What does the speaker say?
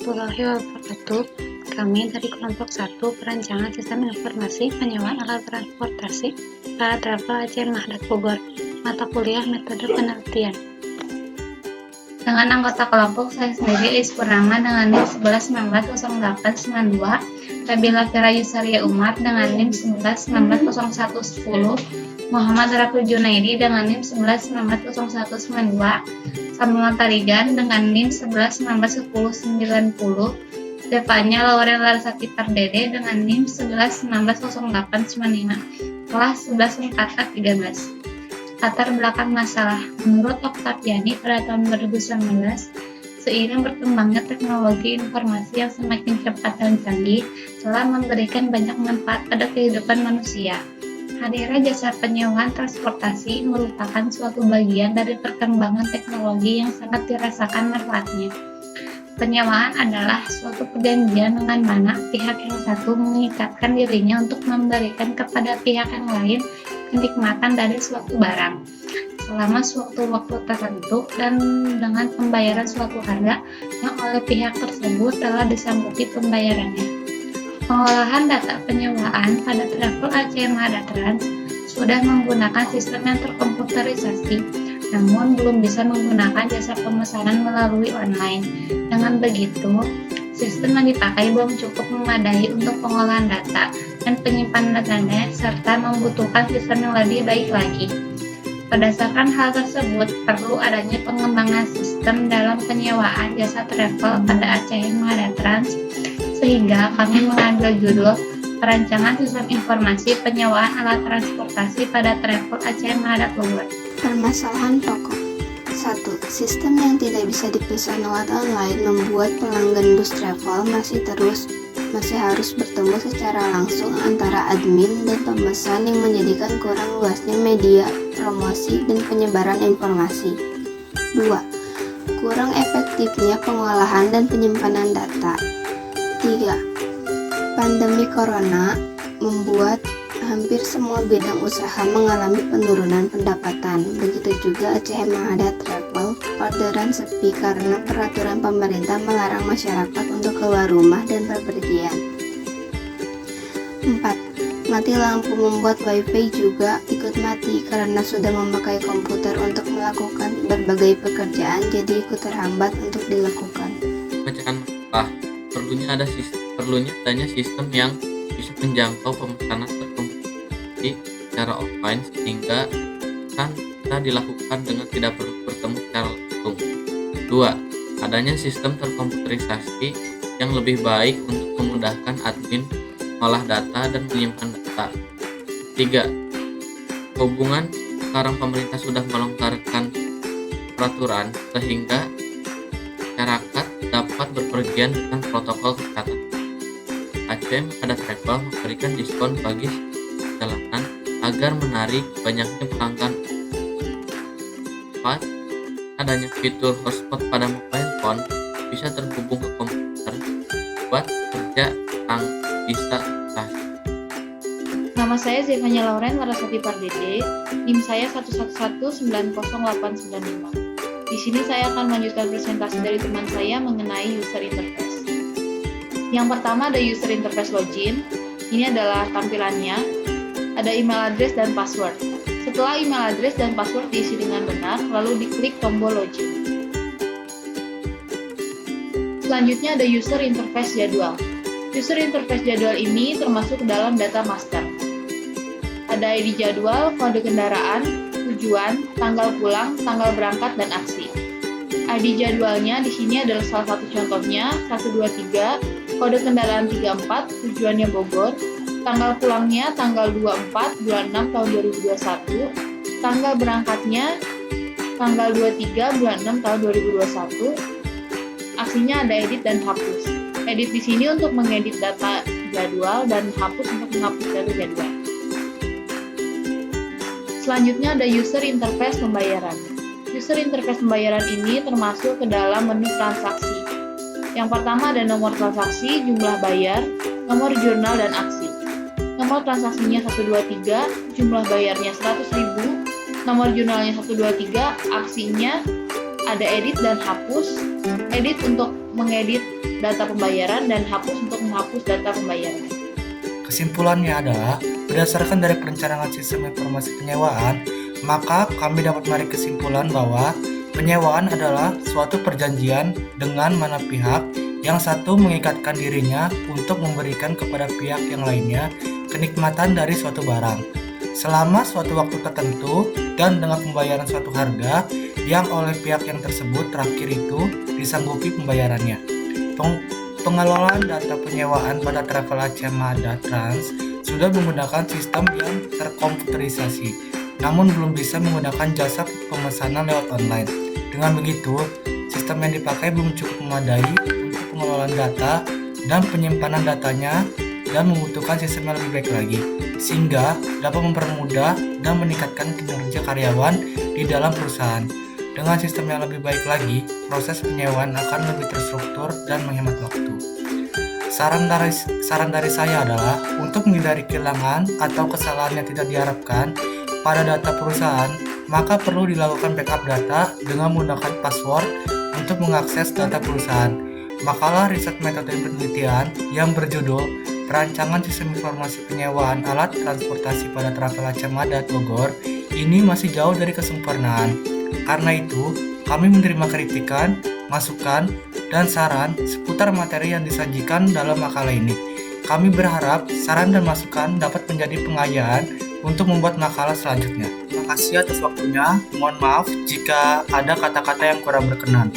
warahmatullahi wabarakatuh. Kami dari kelompok 1 Perancangan Sistem Informasi Penyewaan Alat Transportasi pada Travel ACM Mahdat Bogor, mata kuliah Metode Penelitian. Dengan anggota kelompok saya sendiri Lis Purnama dengan NIM 11190892, Nabila Fira Yusaria Umar dengan NIM 11190110, Muhammad Raffi Junaidi dengan NIM 11190192, Samuel Tarigan dengan NIM 11191090, Devanya Lauren Larsati Pardede dengan NIM 11190895, kelas 11 angkatan 13. Latar belakang masalah. Menurut Oktaviani pada tahun 2019, seiring berkembangnya teknologi informasi yang semakin cepat dan canggih telah memberikan banyak manfaat pada kehidupan manusia. Hadirnya jasa penyewaan transportasi merupakan suatu bagian dari perkembangan teknologi yang sangat dirasakan manfaatnya. Penyewaan adalah suatu perjanjian dengan mana pihak yang satu mengikatkan dirinya untuk memberikan kepada pihak yang lain kenikmatan dari suatu barang selama suatu waktu tertentu dan dengan pembayaran suatu harga yang oleh pihak tersebut telah disanggupi pembayarannya. Pengolahan data penyewaan pada Travel ACM Mahdatrans sudah menggunakan sistem yang terkomputerisasi, namun belum bisa menggunakan jasa pemesanan melalui online. Dengan begitu, sistem yang dipakai belum cukup memadai untuk pengolahan data dan penyimpanan datanya, serta membutuhkan sistem yang lebih baik lagi. Berdasarkan hal tersebut, perlu adanya pengembangan sistem dalam penyewaan jasa travel pada ACM Mahdatrans, sehingga kami mengambil judul Perancangan Sistem Informasi Penyewaan Alat Transportasi pada Travel ACM Mahdat Bogor. Permasalahan pokok. 1. Sistem yang tidak bisa dipesan lewat online membuat pelanggan bus travel masih harus bertemu secara langsung antara admin dan pemesan yang menjadikan kurang luasnya media promosi dan penyebaran informasi. 2. Kurang efektifnya pengolahan dan penyimpanan data. 3. Pandemi Corona membuat hampir semua bidang usaha mengalami penurunan pendapatan. Begitu juga ACM Mahdat Travel, orderan sepi karena peraturan pemerintah melarang masyarakat untuk keluar rumah dan bepergian. 4. Mati lampu membuat wifi juga ikut mati karena sudah memakai komputer untuk melakukan berbagai pekerjaan, jadi ikut terhambat untuk dilakukan. Pemecahan masalah. Perlunya adanya sistem yang bisa menjangkau pemesanan secara offline sehingga kan bisa dilakukan dengan tidak perlu bertemu secara langsung. 2. Adanya sistem terkomputerisasi yang lebih baik untuk memudahkan admin mengolah data dan menyimpan data. 3. Hubungan sekarang pemerintah sudah melonggarkan peraturan sehingga masyarakat dapat berpergian dengan protokol kesehatan. ACM Mahdat Travel memberikan diskon bagi perjalanan agar menarik banyaknya pelanggan. 4. Adanya fitur hotspot pada mobile phone bisa terhubung ke komputer buat kerja yang bisa atasi. Nama saya Devanya Lauren Larsati Pardede, NIM saya 11190895. Di sini saya akan melanjutkan presentasi dari teman saya mengenai user interface. Yang pertama ada user interface login. Ini adalah tampilannya. Ada email address dan password. Setelah email address dan password diisi dengan benar, lalu diklik tombol login. Selanjutnya ada user interface jadwal. User interface jadwal ini termasuk ke dalam data master. Ada ID jadwal, kode kendaraan, tujuan, tanggal pulang, tanggal berangkat, dan aksi. ID jadwalnya di sini adalah salah satu contohnya 123, kode kendaraan 34, tujuannya Bogor, tanggal pulangnya tanggal 24 bulan 6 tahun 2021, tanggal berangkatnya tanggal 23 bulan 6 tahun 2021. Aksinya ada edit dan hapus. Edit di sini untuk mengedit data jadwal dan hapus untuk menghapus data jadwal. Selanjutnya ada user interface pembayaran. User interface pembayaran ini termasuk ke dalam menu transaksi. Yang pertama ada nomor transaksi, jumlah bayar, nomor jurnal, dan aksi. Nomor transaksinya 123, jumlah bayarnya 100.000, nomor jurnalnya 123, aksinya ada edit dan hapus. Edit untuk mengedit data pembayaran dan hapus untuk menghapus data pembayaran. Kesimpulannya adalah, berdasarkan dari perencanaan sistem informasi penyewaan, maka kami dapat menarik kesimpulan bahwa penyewaan adalah suatu perjanjian dengan mana pihak yang satu mengikatkan dirinya untuk memberikan kepada pihak yang lainnya kenikmatan dari suatu barang selama suatu waktu tertentu dan dengan pembayaran suatu harga yang oleh pihak yang tersebut terakhir itu disanggupi pembayarannya. Pengelolaan data penyewaan pada Travel Aceh-Mada Trans sudah menggunakan sistem yang terkomputerisasi, namun belum bisa menggunakan jasa pemesanan lewat online. Dengan begitu, sistem yang dipakai belum cukup memadai untuk pengelolaan data dan penyimpanan datanya dan membutuhkan sistem yang lebih baik lagi, sehingga dapat mempermudah dan meningkatkan kinerja karyawan di dalam perusahaan. Dengan sistem yang lebih baik lagi, proses penyewaan akan lebih terstruktur dan menghemat waktu. Saran dari saya adalah untuk menghindari kehilangan atau kesalahan yang tidak diharapkan pada data perusahaan, maka perlu dilakukan backup data dengan menggunakan password untuk mengakses data perusahaan. Makalah riset metode penelitian yang berjudul Perancangan Sistem Informasi Penyewaan Alat Transportasi pada Travel Aceh-Mada Bogor ini masih jauh dari kesempurnaan. Karena itu, kami menerima kritikan, masukan, dan saran seputar materi yang disajikan dalam makalah ini. Kami berharap saran dan masukan dapat menjadi pengayaan untuk membuat makalah selanjutnya. Terima kasih atas waktunya. Mohon maaf jika ada kata-kata yang kurang berkenan.